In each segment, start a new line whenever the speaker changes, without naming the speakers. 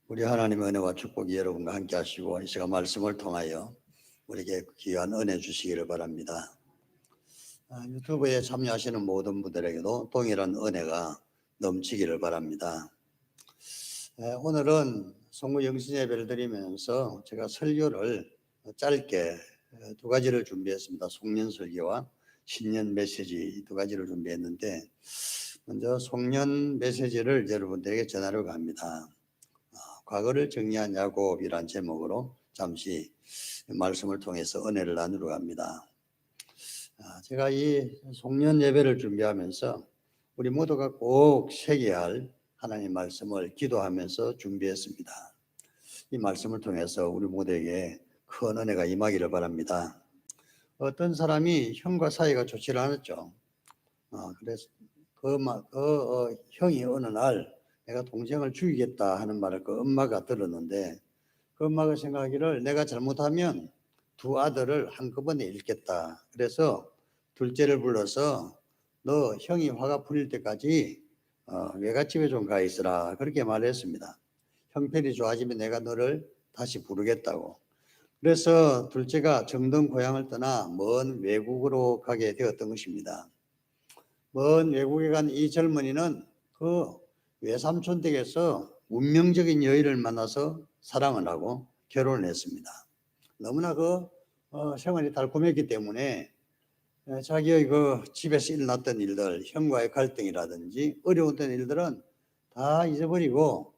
우리 하나님의 은혜와 축복이 여러분과 함께 하시고 이 시간 말씀을 통하여 우리에게 귀한 은혜 주시기를 바랍니다. 유튜브에 참여하시는 모든 분들에게도 동일한 은혜가 넘치기를 바랍니다. 오늘은 성부 영신 예배를 드리면서 제가 설교를 짧게 두 가지를 준비했습니다. 송년 설교와 신년 메시지 두 가지를 준비했는데 먼저 송년 메시지를 여러분들에게 전하려고 합니다. 과거를 정리한 야곱이란 제목으로 잠시 말씀을 통해서 은혜를 나누려고 합니다. 제가 이 송년 예배를 준비하면서 우리 모두가 꼭 새겨야 할 하나님 말씀을 기도하면서 준비했습니다. 이 말씀을 통해서 우리 모두에게 큰 은혜가 임하기를 바랍니다. 어떤 사람이 형과 사이가 좋지 않았죠. 그래서 형이 어느 날 내가 동생을 죽이겠다 하는 말을 그 엄마가 들었는데 그 엄마가 생각하기를 내가 잘못하면 두 아들을 한꺼번에 잃겠다. 그래서 둘째를 불러서 너 형이 화가 풀릴 때까지 외갓집에 좀 가 있으라 그렇게 말했습니다. 형편이 좋아지면 내가 너를 다시 부르겠다고. 그래서 둘째가 정든 고향을 떠나 먼 외국으로 가게 되었던 것입니다. 먼 외국에 간 이 젊은이는 그 외삼촌 댁에서 운명적인 여인을 만나서 사랑을 하고 결혼을 했습니다. 너무나 생활이 달콤했기 때문에 자기의 그 집에서 일어났던 일들, 형과의 갈등이라든지 어려웠던 일들은 다 잊어버리고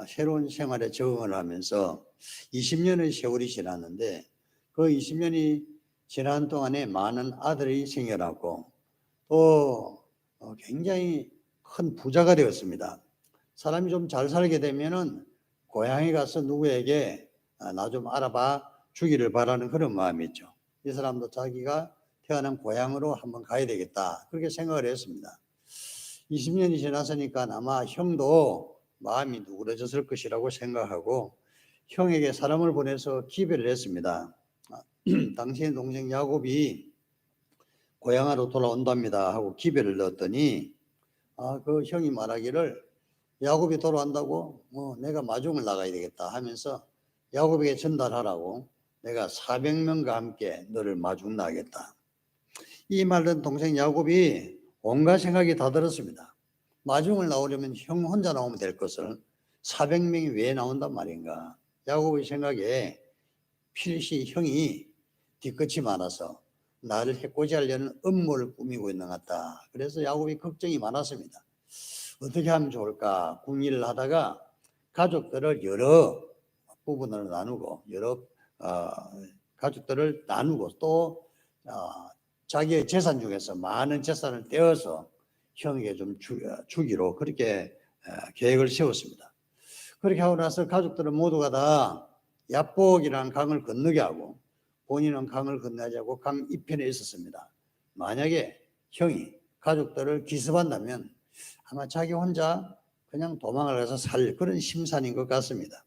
새로운 생활에 적응을 하면서 20년의 세월이 지났는데 그 20년이 지난 동안에 많은 아들이 생겨났고 또 굉장히 큰 부자가 되었습니다. 사람이 좀 잘 살게 되면은 고향에 가서 누구에게 나 좀 알아봐 주기를 바라는 그런 마음이 있죠. 이 사람도 자기가 태어난 고향으로 한번 가야 되겠다 그렇게 생각을 했습니다. 20년이 지났으니까 아마 형도 마음이 누그러졌을 것이라고 생각하고 형에게 사람을 보내서 기별을 했습니다. 당신의 동생 야곱이 고향으로 돌아온답니다 하고 기별을 넣었더니 그 형이 말하기를 야곱이 돌아온다고 내가 마중을 나가야 되겠다 하면서 야곱에게 전달하라고 내가 400명과 함께 너를 마중 나가겠다. 이 말은 동생 야곱이 온갖 생각이 다 들었습니다. 마중을 나오려면 형 혼자 나오면 될 것을 400명이 왜 나온단 말인가. 야곱의 생각에 필시 형이 뒤끝이 많아서 나를 해코지하려는 음모를 꾸미고 있는 것 같다. 그래서 야곱이 걱정이 많았습니다. 어떻게 하면 좋을까 궁리를 하다가 가족들을 여러 부분으로 나누고 여러 가족들을 나누고 또 자기의 재산 중에서 많은 재산을 떼어서 형에게 좀 주기로 그렇게 계획을 세웠습니다. 그렇게 하고 나서 가족들은 모두가 다 야복이라는 강을 건너게 하고 본인은 강을 건너지 않고 강 이편에 있었습니다. 만약에 형이 가족들을 기습한다면 아마 자기 혼자 그냥 도망을 가서 살 그런 심산인 것 같습니다.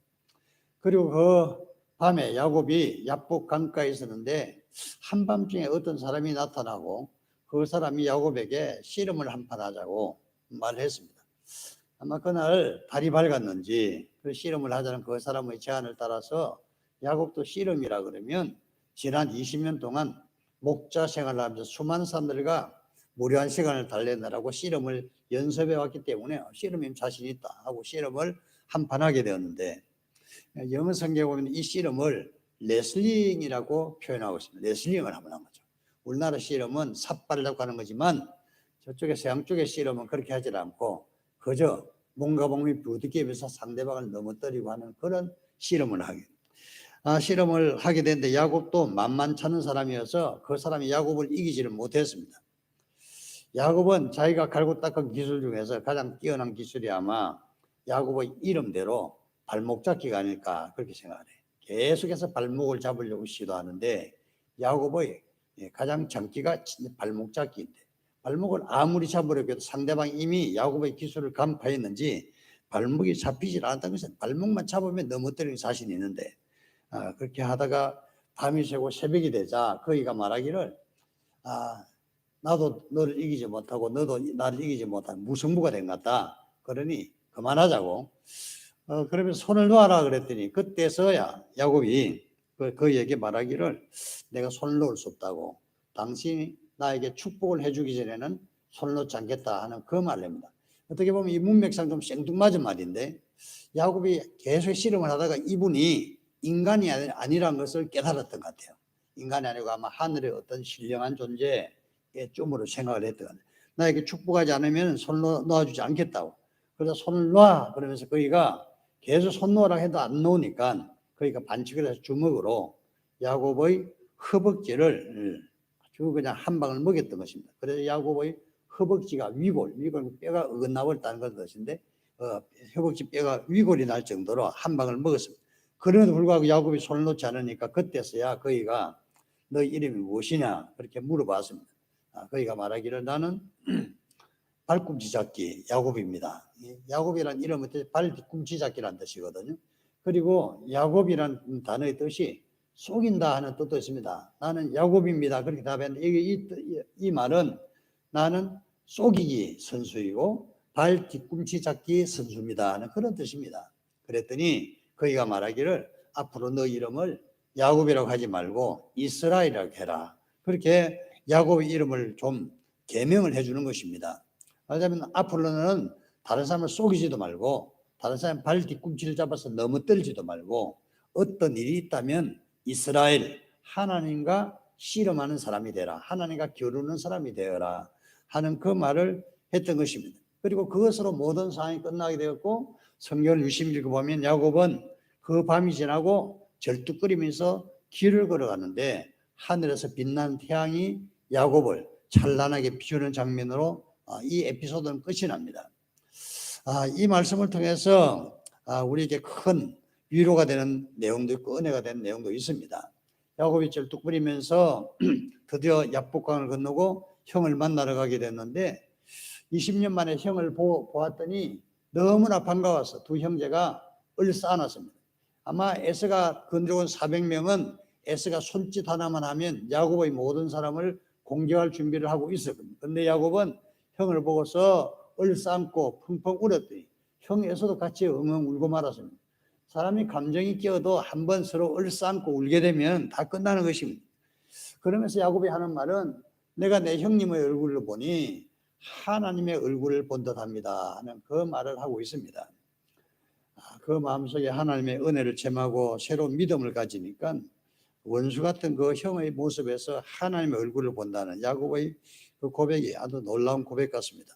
그리고 그 밤에 야곱이 야복 강가에 있었는데 한밤중에 어떤 사람이 나타나고 그 사람이 야곱에게 씨름을 한판 하자고 말했습니다. 아마 그날 달이 밝았는지 그 씨름을 하자는 그 사람의 제안을 따라서 야곱도 씨름이라 그러면 지난 20년 동안 목자 생활을 하면서 수많은 사람들과 무료한 시간을 달래느라고 씨름을 연습해 왔기 때문에 씨름에 자신 있다 하고 씨름을 한판 하게 되었는데 영어 성경에 보면 이 씨름을 레슬링이라고 표현하고 있습니다. 레슬링을 한번 한 거죠. 우리나라 씨름은 삿발을 잡고 하는 거지만 저쪽에 서양 쪽의 씨름은 그렇게 하지 않고 그저 몸과 몸이 부딪히면서 상대방을 넘어뜨리고 하는 그런 씨름을 하게 됐는데 야곱도 만만찮은 사람이어서 그 사람이 야곱을 이기지를 못했습니다. 야곱은 자기가 갈고 닦은 기술 중에서 가장 뛰어난 기술이 아마 야곱의 이름대로 발목 잡기가 아닐까 그렇게 생각을 해요. 계속해서 발목을 잡으려고 시도하는데 야곱의 가장 장기가 발목 잡기인데 발목을 아무리 잡으려고 해도 상대방이 이미 야곱의 기술을 간파했는지 발목이 잡히질 않았다는 것은 발목만 잡으면 넘어뜨리는 자신이 있는데 그렇게 하다가 밤이 새고 새벽이 되자 그이가 말하기를 나도 너를 이기지 못하고 너도 나를 이기지 못한 무승부가 된 것 같다. 그러니 그만하자고 그러면서 손을 놓아라 그랬더니 그때서야 야곱이 그에게 말하기를 내가 손을 놓을 수 없다고, 당신이 나에게 축복을 해주기 전에는 손을 놓지 않겠다 하는 그 말입니다. 어떻게 보면 이 문맥상 좀 생뚱맞은 말인데 야곱이 계속 씨름을 하다가 이분이 인간이 아니란 것을 깨달았던 것 같아요. 인간이 아니고 아마 하늘의 어떤 신령한 존재의 좀으로 생각을 했던 것 같아요. 나에게 축복하지 않으면 손을 놓아주지 않겠다고. 그래서 손을 놔 그러면서 거기가 계속 손 놓으라 해도 안 놓으니까 그러니까 반칙을 해서 주먹으로 야곱의 허벅지를 아주 그냥 한 방을 먹였던 것입니다. 그래서 야곱의 허벅지가 위골 뼈가 어긋나버렸다는 것인데 허벅지 뼈가 위골이 날 정도로 한 방을 먹었습니다. 그럼에도 불구하고 야곱이 손을 놓지 않으니까 그때서야 거기가 너 이름이 무엇이냐 그렇게 물어봤습니다. 거기가 말하기를 나는 발꿈치 잡기 야곱입니다. 야곱이란 이름은 발 뒤꿈치 잡기란 뜻이거든요. 그리고 야곱이란 단어의 뜻이 속인다 하는 뜻도 있습니다. 나는 야곱입니다. 그렇게 답했는데 이 말은 나는 속이기 선수이고 발 뒤꿈치 잡기 선수입니다 하는 그런 뜻입니다. 그랬더니 거기가 말하기를 앞으로 너 이름을 야곱이라고 하지 말고 이스라엘이라고 해라. 그렇게 야곱의 이름을 좀 개명을 해주는 것입니다. 왜냐하면 앞으로는 다른 사람을 속이지도 말고 다른 사람 발 뒤꿈치를 잡아서 넘어뜨리지도 말고 어떤 일이 있다면 이스라엘, 하나님과 씨름하는 사람이 되라. 하나님과 겨루는 사람이 되어라 하는 그 말을 했던 것입니다. 그리고 그것으로 모든 상황이 끝나게 되었고 성경을 유심히 읽어보면 야곱은 그 밤이 지나고 절뚝거리면서 길을 걸어가는데 하늘에서 빛난 태양이 야곱을 찬란하게 비추는 장면으로 이 에피소드는 끝이 납니다. 이 말씀을 통해서 우리에게 큰 위로가 되는 내용도 있고 은혜가 되는 내용도 있습니다. 야곱이 절뚝거리면서 드디어 야복강을 건너고 형을 만나러 가게 됐는데 20년 만에 형을 보았더니 너무나 반가워서 두 형제가 얼싸안았습니다. 아마 에서가 건져온 400명은 에서가 손짓 하나만 하면 야곱의 모든 사람을 공격할 준비를 하고 있었거든요. 그런데 야곱은 형을 보고서 얼싸안고 펑펑 울었더니 형 에서도 같이 엉엉 울고 말았습니다. 사람이 감정이 끼어도 한번 서로 얼싸안고 울게 되면 다 끝나는 것입니다. 그러면서 야곱이 하는 말은 내가 내 형님의 얼굴을 보니 하나님의 얼굴을 본 듯합니다 하는 그 말을 하고 있습니다. 그 마음속에 하나님의 은혜를 체험하고 새로운 믿음을 가지니까 원수 같은 그 형의 모습에서 하나님의 얼굴을 본다는 야곱의 그 고백이 아주 놀라운 고백 같습니다.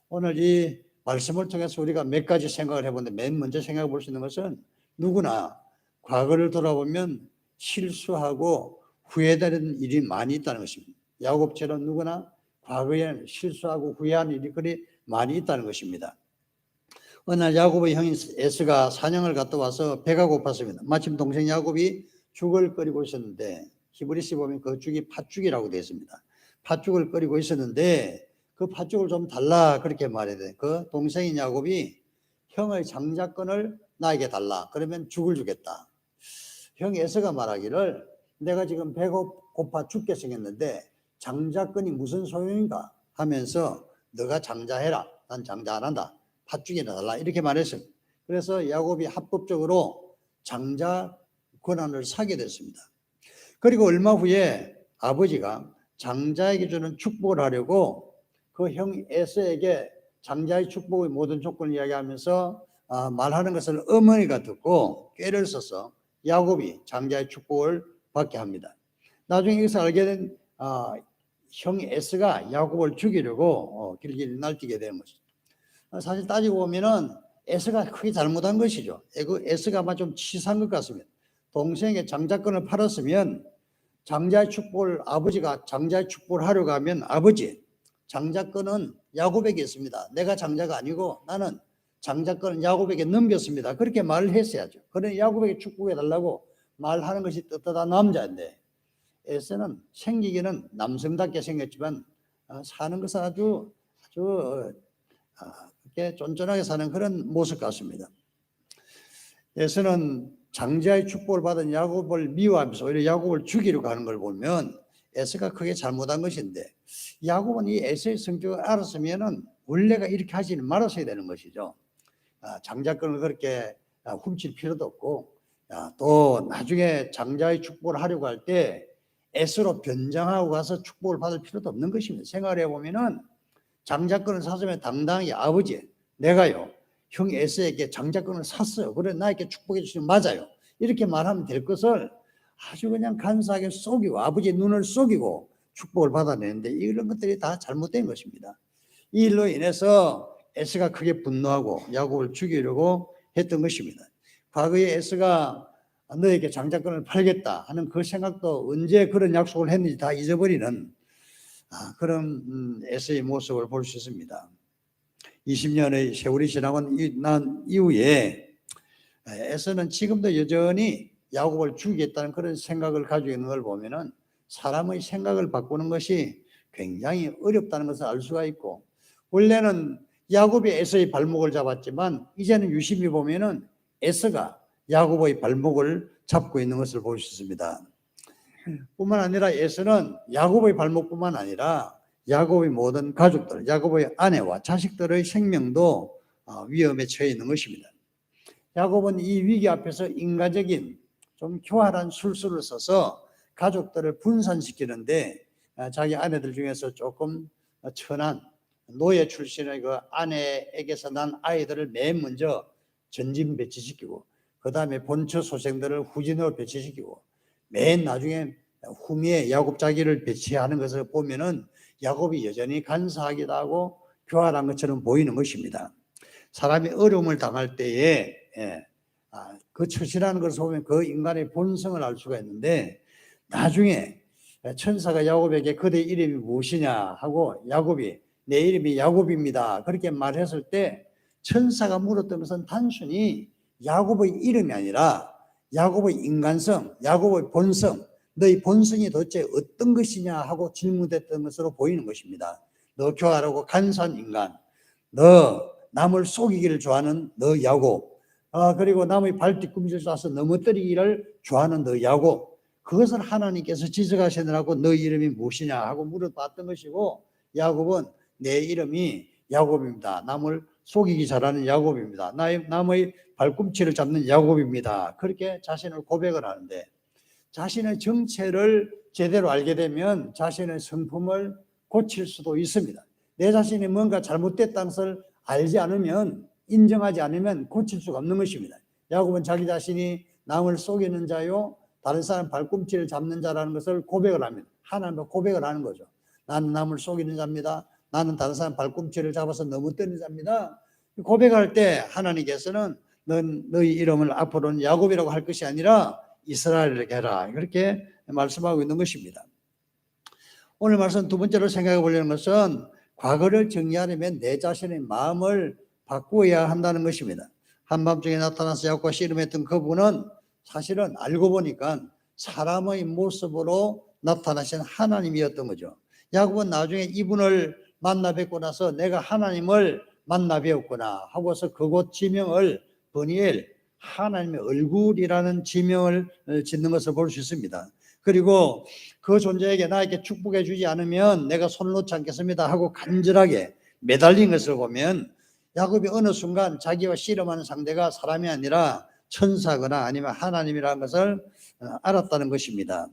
오늘 이 말씀을 통해서 우리가 몇 가지 생각을 해보는데 맨 먼저 생각해 볼 수 있는 것은 누구나 과거를 돌아보면 실수하고 후회되는 일이 많이 있다는 것입니다. 야곱처럼 누구나 과거에 실수하고 후회하는 일이 그리 많이 있다는 것입니다. 어느 날 야곱의 형인 에스가 사냥을 갔다 와서 배가 고팠습니다. 마침 동생 야곱이 죽을 끓이고 있었는데 히브리서 보면 그 죽이 팥죽이라고 되어 있습니다. 팥죽을 끓이고 있었는데 그 팥죽을 좀 달라 그렇게 말해야 돼. 그 동생인 야곱이 형의 장자권을 나에게 달라. 그러면 죽을 주겠다. 형 에서가 말하기를 내가 지금 배가 고파 죽게 생겼는데 장자권이 무슨 소용인가 하면서 너가 장자해라. 난 장자 안 한다. 팥죽이나 달라. 이렇게 말했습니다. 그래서 야곱이 합법적으로 장자 권한을 사게 됐습니다. 그리고 얼마 후에 아버지가 장자에게 주는 축복을 하려고 그 형 에서에게 장자의 축복의 모든 조건을 이야기하면서 말하는 것을 어머니가 듣고 꾀를 써서 야곱이 장자의 축복을 받게 합니다. 나중에 여기서 알게 된 형 에서가 야곱을 죽이려고 길길 날뛰게 되는 것이죠. 사실 따지고 보면은 에서가 크게 잘못한 것이죠. 에서가 아마 좀 치사한 것 같습니다. 동생의 장자권을 팔았으면 장자의 축복을 아버지가 장자의 축복을 하려고 하면 아버지 장자권은 야곱에게 있습니다. 내가 장자가 아니고 나는 장자권은 야곱에게 넘겼습니다. 그렇게 말을 했어야죠. 그러니 야곱에게 축복해달라고 말하는 것이 떳떳한 남자인데 에서는 생기기는 남성답게 생겼지만 사는 것은 아주 그렇게 쫀쫀하게 사는 그런 모습 같습니다. 에서는 장자의 축복을 받은 야곱을 미워하면서 오히려 야곱을 죽이려고 하는 걸 보면 에서가 크게 잘못한 것인데 야곱은 이 에서의 성격을 알았으면은 원래가 이렇게 하지는 말았어야 되는 것이죠. 장자권을 그렇게 훔칠 필요도 없고, 또 나중에 장자의 축복을 하려고 할 때 S로 변장하고 가서 축복을 받을 필요도 없는 것입니다. 생각해 보면은 장자권을 샀으면 당당히 아버지, 내가요 형 S에게 장자권을 샀어요. 그래 나에게 축복해 주시면 맞아요. 이렇게 말하면 될 것을 아주 그냥 간사하게 속이고 아버지의 눈을 속이고 축복을 받아내는데 이런 것들이 다 잘못된 것입니다. 이 일로 인해서 S가 크게 분노하고 야곱을 죽이려고 했던 것입니다. 과거에 S가 너에게 장자권을 팔겠다 하는 그 생각도 언제 그런 약속을 했는지 다 잊어버리는 그런 S의 모습을 볼 수 있습니다. 20년의 세월이 지나고 난 이후에 S는 지금도 여전히 야곱을 죽이겠다는 그런 생각을 가지고 있는 걸 보면은 사람의 생각을 바꾸는 것이 굉장히 어렵다는 것을 알 수가 있고, 원래는 야곱이 에서의 발목을 잡았지만 이제는 유심히 보면은 에서가 야곱의 발목을 잡고 있는 것을 볼 수 있습니다. 뿐만 아니라 에서는 야곱의 발목뿐만 아니라 야곱의 모든 가족들, 야곱의 아내와 자식들의 생명도 위험에 처해 있는 것입니다. 야곱은 이 위기 앞에서 인간적인 좀 교활한 술수를 써서 가족들을 분산시키는데 자기 아내들 중에서 조금 천한 노예 출신의 그 아내에게서 난 아이들을 맨 먼저 전진 배치시키고 그 다음에 본처 소생들을 후진으로 배치시키고 맨 나중에 후미에 야곱 자기를 배치하는 것을 보면은 야곱이 여전히 간사하기도 하고 교활한 것처럼 보이는 것입니다. 사람이 어려움을 당할 때에 그 처신하는 것을 보면 그 인간의 본성을 알 수가 있는데, 나중에 천사가 야곱에게 그대 이름이 무엇이냐 하고 야곱이 내 이름이 야곱입니다 그렇게 말했을 때 천사가 물었던 것은 단순히 야곱의 이름이 아니라 야곱의 인간성, 야곱의 본성, 너희 본성이 도대체 어떤 것이냐 하고 질문했던 것으로 보이는 것입니다. 너 교활하고 간사한 인간, 너 남을 속이기를 좋아하는 너 야곱, 그리고 남의 발 뒤꿈치를 쏴서 넘어뜨리기를 좋아하는 너 야곱, 그것을 하나님께서 지적하시느라고 너 이름이 무엇이냐 하고 물어봤던 것이고, 야곱은 내 이름이 야곱입니다. 남을 속이기 잘하는 야곱입니다. 남의 발꿈치를 잡는 야곱입니다. 그렇게 자신을 고백을 하는데, 자신의 정체를 제대로 알게 되면 자신의 성품을 고칠 수도 있습니다. 내 자신이 뭔가 잘못됐다는 것을 알지 않으면, 인정하지 않으면 고칠 수가 없는 것입니다. 야곱은 자기 자신이 남을 속이는 자요 다른 사람 발꿈치를 잡는 자라는 것을 고백을 합니다. 하나님과 고백을 하는 거죠. 나는 남을 속이는 자입니다. 나는 다른 사람 발꿈치를 잡아서 넘어뜨리는 자입니다. 고백할 때 하나님께서는 너희 이름을 앞으로는 야곱이라고 할 것이 아니라 이스라엘이라고 해라, 그렇게 말씀하고 있는 것입니다. 오늘 말씀 두 번째로 생각해 보려는 것은 과거를 정리하려면 내 자신의 마음을 바꾸어야 한다는 것입니다. 한밤중에 나타나서 야곱과 씨름했던 그분은 사실은 알고 보니까 사람의 모습으로 나타나신 하나님이었던 거죠. 야곱은 나중에 이분을 만나 뵙고 나서 내가 하나님을 만나 뵈었구나 하고서 그곳 지명을 버니엘, 하나님의 얼굴이라는 지명을 짓는 것을 볼 수 있습니다. 그리고 그 존재에게 나에게 축복해 주지 않으면 내가 손을 놓지 않겠습니다 하고 간절하게 매달린 것을 보면 야곱이 어느 순간 자기와 씨름하는 상대가 사람이 아니라 천사거나 아니면 하나님이라는 것을 알았다는 것입니다.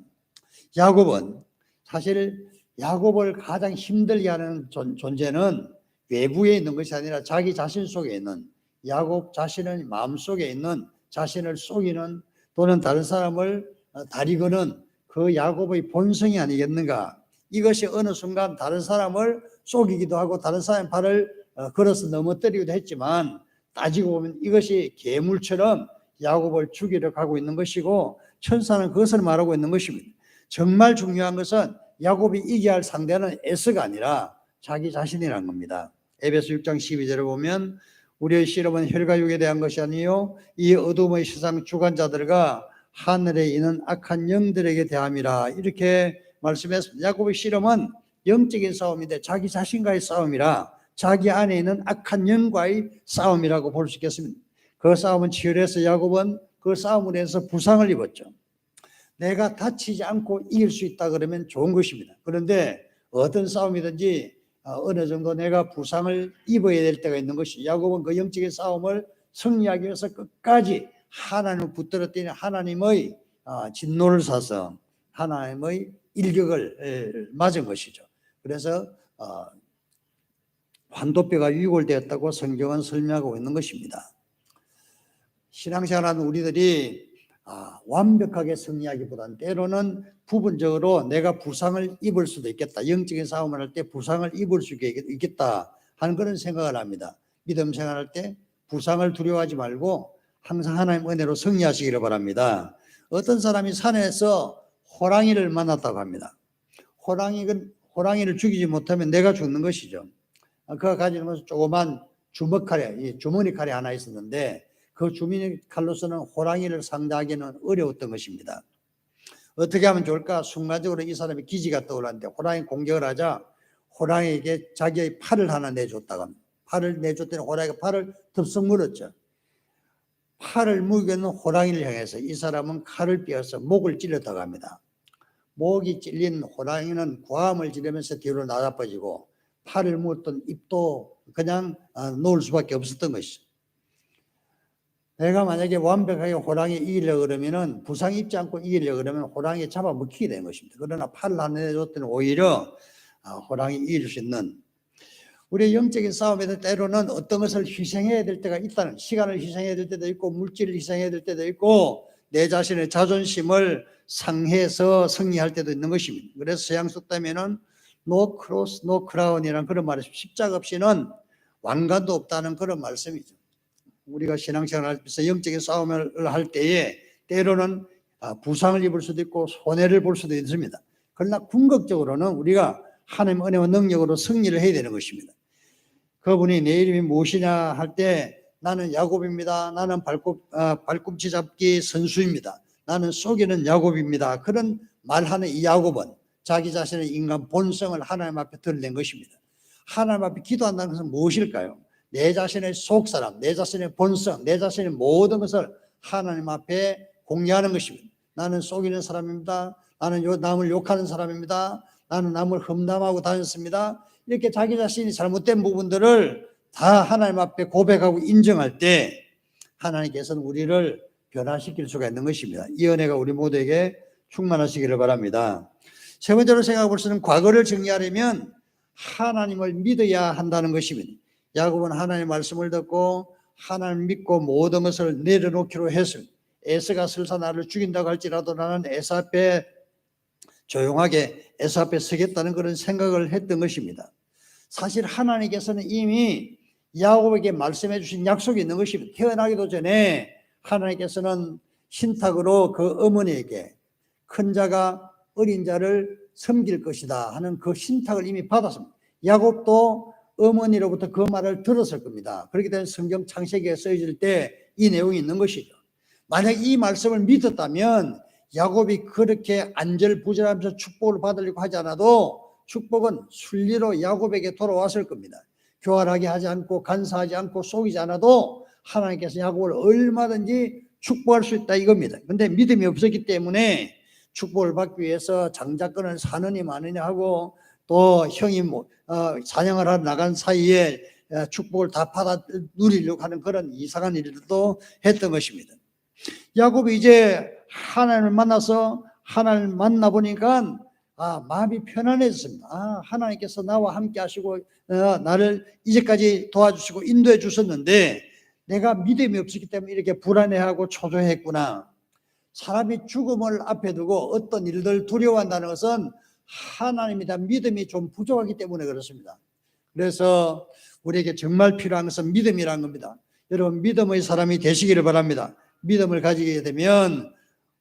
야곱은 사실 야곱을 가장 힘들게 하는 존재는 외부에 있는 것이 아니라 자기 자신 속에 있는, 야곱 자신의 마음속에 있는 자신을 속이는 또는 다른 사람을 다리거는 그 야곱의 본성이 아니겠는가. 이것이 어느 순간 다른 사람을 속이기도 하고 다른 사람의 발을 걸어서 넘어뜨리기도 했지만 따지고 보면 이것이 괴물처럼 야곱을 죽이려 가고 있는 것이고 천사는 그것을 말하고 있는 것입니다. 정말 중요한 것은 야곱이 이겨야 할 상대는 에서가 아니라 자기 자신이라는 겁니다. 에베소 6장 12절을 보면 우리의 씨름은 혈과 육에 대한 것이 아니요 이 어둠의 세상 주관자들과 하늘에 있는 악한 영들에게 대함이라, 이렇게 말씀했습니다. 야곱의 씨름은 영적인 싸움인데 자기 자신과의 싸움이라, 자기 안에 있는 악한 영과의 싸움이라고 볼 수 있겠습니다. 그 싸움은 치열해서 야곱은 그 싸움으로 해서 부상을 입었죠. 내가 다치지 않고 이길 수 있다 그러면 좋은 것입니다. 그런데 어떤 싸움이든지 어느 정도 내가 부상을 입어야 될 때가 있는 것이, 야곱은 그 영적인 싸움을 승리하기 위해서 끝까지 하나님을 붙들었더니 하나님의 진노를 사서 하나님의 일격을 맞은 것이죠. 그래서 환도뼈가 위골되었다고 성경은 설명하고 있는 것입니다. 신앙생활하는 우리들이 완벽하게 승리하기보다는 때로는 부분적으로 내가 부상을 입을 수도 있겠다. 영적인 싸움을 할 때 부상을 입을 수 있겠다 하는 그런 생각을 합니다. 믿음 생활할 때 부상을 두려워하지 말고 항상 하나님 은혜로 승리하시기를 바랍니다. 어떤 사람이 산에서 호랑이를 만났다고 합니다. 호랑이를 죽이지 못하면 내가 죽는 것이죠. 그가 가지는 것은 조그만 주머니 칼이 하나 있었는데 그 주머니 칼로서는 호랑이를 상대하기는 어려웠던 것입니다. 어떻게 하면 좋을까? 순간적으로 이 사람의 기지가 떠올랐는데 호랑이 공격을 하자 호랑이에게 자기의 팔을 하나 내줬다고 합니다. 팔을 내줬더니 호랑이가 팔을 덥석 물었죠. 팔을 물고는 호랑이를 향해서 이 사람은 칼을 빼어서 목을 찔렀다고 합니다. 목이 찔린 호랑이는 고함을 지르면서 뒤로 나자빠지고 팔을 물었던 입도 그냥 놓을 수밖에 없었던 것이죠. 내가 만약에 완벽하게 호랑이 이기려고 그러면은 부상 입지 않고 이기려고 그러면 호랑이에 잡아먹히게 되는 것입니다. 그러나 팔을 안 내줬더니 오히려 호랑이 이길 수 있는, 우리의 영적인 싸움에서 때로는 어떤 것을 희생해야 될 때가 있다는, 시간을 희생해야 될 때도 있고 물질을 희생해야 될 때도 있고 내 자신의 자존심을 상해서 승리할 때도 있는 것입니다. 그래서 서양 속담에는 No cross, no crown이라는 그런 말이 있습니다. 십자가 없이는 왕관도 없다는 그런 말씀이죠. 우리가 신앙생활을 하면서 영적인 싸움을 할 때에 때로는 부상을 입을 수도 있고 손해를 볼 수도 있습니다. 그러나 궁극적으로는 우리가 하나님의 은혜와 능력으로 승리를 해야 되는 것입니다. 그분이 내 이름이 무엇이냐 할 때 나는 야곱입니다. 나는 발꿈치 잡기 선수입니다. 나는 속이는 야곱입니다. 그런 말하는 이 야곱은 자기 자신의 인간 본성을 하나님 앞에 드러낸 것입니다. 하나님 앞에 기도한다는 것은 무엇일까요? 내 자신의 속사람, 내 자신의 본성, 내 자신의 모든 것을 하나님 앞에 공개하는 것입니다. 나는 속이는 사람입니다. 나는 남을 욕하는 사람입니다. 나는 남을 험담하고 다녔습니다. 이렇게 자기 자신이 잘못된 부분들을 다 하나님 앞에 고백하고 인정할 때 하나님께서는 우리를 변화시킬 수가 있는 것입니다. 이 은혜가 우리 모두에게 충만하시기를 바랍니다. 세 번째로 생각해 볼 수는 과거를 정리하려면 하나님을 믿어야 한다는 것입니다. 야곱은 하나님의 말씀을 듣고 하나님을 믿고 모든 것을 내려놓기로 했습니다. 에서가 설사 나를 죽인다고 할지라도 나는 에서 앞에 조용하게 에서 앞에 서겠다는 그런 생각을 했던 것입니다. 사실 하나님께서는 이미 야곱에게 말씀해 주신 약속이 있는 것입니다. 태어나기도 전에 하나님께서는 신탁으로 그 어머니에게 큰 자가 어린 자를 섬길 것이다 하는 그 신탁을 이미 받았습니다. 야곱도 어머니로부터 그 말을 들었을 겁니다. 그렇기 때문에 성경 창세기에 쓰여질 때 이 내용이 있는 것이죠. 만약 이 말씀을 믿었다면 야곱이 그렇게 안절부절하면서 축복을 받으려고 하지 않아도 축복은 순리로 야곱에게 돌아왔을 겁니다. 교활하게 하지 않고 간사하지 않고 속이지 않아도 하나님께서 야곱을 얼마든지 축복할 수 있다 이겁니다. 그런데 믿음이 없었기 때문에 축복을 받기 위해서 장자권을 사느니 마느냐 하고 또 형이 사냥을 하러 나간 사이에 축복을 다 받아 누리려고 하는 그런 이상한 일들도 했던 것입니다. 야곱이 이제 하나님을 만나서 하나님을 만나보니까 마음이 편안해졌습니다. 하나님께서 나와 함께 하시고 나를 이제까지 도와주시고 인도해 주셨는데 내가 믿음이 없었기 때문에 이렇게 불안해하고 초조했구나. 사람이 죽음을 앞에 두고 어떤 일들 두려워한다는 것은 하나님에 대한 믿음이 좀 부족하기 때문에 그렇습니다. 그래서 우리에게 정말 필요한 것은 믿음이라는 겁니다. 여러분 믿음의 사람이 되시기를 바랍니다. 믿음을 가지게 되면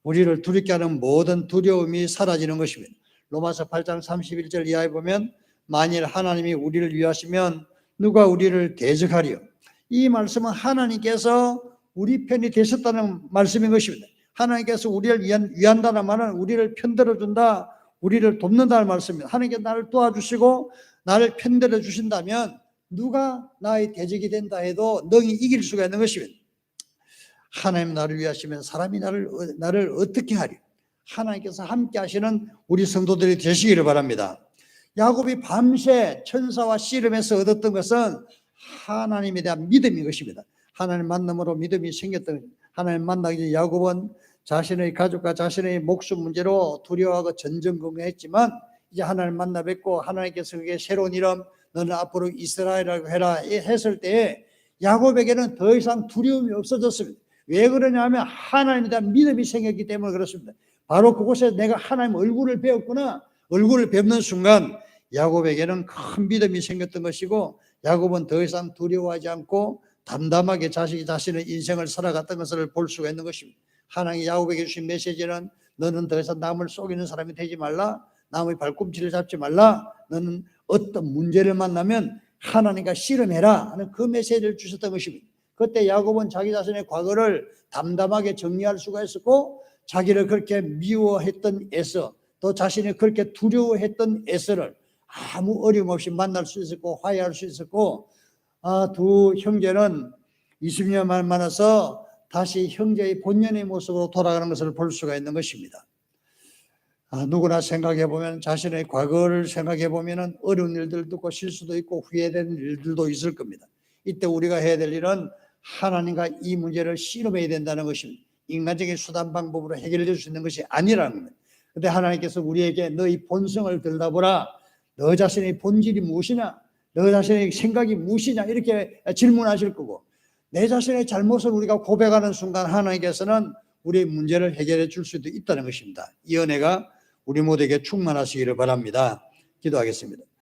우리를 두렵게 하는 모든 두려움이 사라지는 것입니다. 로마서 8장 31절 이하에 보면 만일 하나님이 우리를 위하시면 누가 우리를 대적하리요. 이 말씀은 하나님께서 우리 편이 되셨다는 말씀인 것입니다. 하나님께서 우리를 위한다는 말은 우리를 편들어준다, 우리를 돕는다는 말씀입니다. 하나님께서 나를 도와주시고 나를 편들어 주신다면 누가 나의 대적이 된다 해도 능히 이길 수가 있는 것입니다. 하나님 나를 위하시면 사람이 나를 어떻게 하리? 하나님께서 함께 하시는 우리 성도들이 되시기를 바랍니다. 야곱이 밤새 천사와 씨름해서 얻었던 것은 하나님에 대한 믿음인 것입니다. 하나님 만남으로 믿음이 생겼던 하나님 만나기 전에 야곱은 자신의 가족과 자신의 목숨 문제로 두려워하고 전전긍긍했지만 이제 하나님 만나 뵙고 하나님께서 그게 새로운 이름 너는 앞으로 이스라엘이라고 해라 했을 때에 야곱에게는 더 이상 두려움이 없어졌습니다. 왜 그러냐면 하나님에 대한 믿음이 생겼기 때문에 그렇습니다. 바로 그곳에 내가 하나님 얼굴을 배웠구나. 얼굴을 뵙는 순간 야곱에게는 큰 믿음이 생겼던 것이고 야곱은 더 이상 두려워하지 않고 담담하게 자신의 인생을 살아갔던 것을 볼 수가 있는 것입니다. 하나님이 야곱에게 주신 메시지는 너는 더 이상 남을 속이는 사람이 되지 말라. 남의 발꿈치를 잡지 말라. 너는 어떤 문제를 만나면 하나님과 씨름해라 하는 그 메시지를 주셨던 것입니다. 그때 야곱은 자기 자신의 과거를 담담하게 정리할 수가 있었고 자기를 그렇게 미워했던 에서 또 자신이 그렇게 두려워했던 에서를 아무 어려움 없이 만날 수 있었고 화해할 수 있었고 두 형제는 20년 만에 만나서 다시 형제의 본연의 모습으로 돌아가는 것을 볼 수가 있는 것입니다. 누구나 생각해 보면 자신의 과거를 생각해 보면 어려운 일들도 있고 실수도 있고 후회되는 일들도 있을 겁니다. 이때 우리가 해야 될 일은 하나님과 이 문제를 씨름해야 된다는 것입니다. 인간적인 수단 방법으로 해결될 수 있는 것이 아니라는 겁니다. 그런데 하나님께서 우리에게 너희 본성을 들여다보라. 너 자신의 본질이 무엇이냐? 너 자신의 생각이 무엇이냐? 이렇게 질문하실 거고 내 자신의 잘못을 우리가 고백하는 순간 하나님께서는 우리의 문제를 해결해 줄 수도 있다는 것입니다. 이 은혜가 우리 모두에게 충만하시기를 바랍니다. 기도하겠습니다.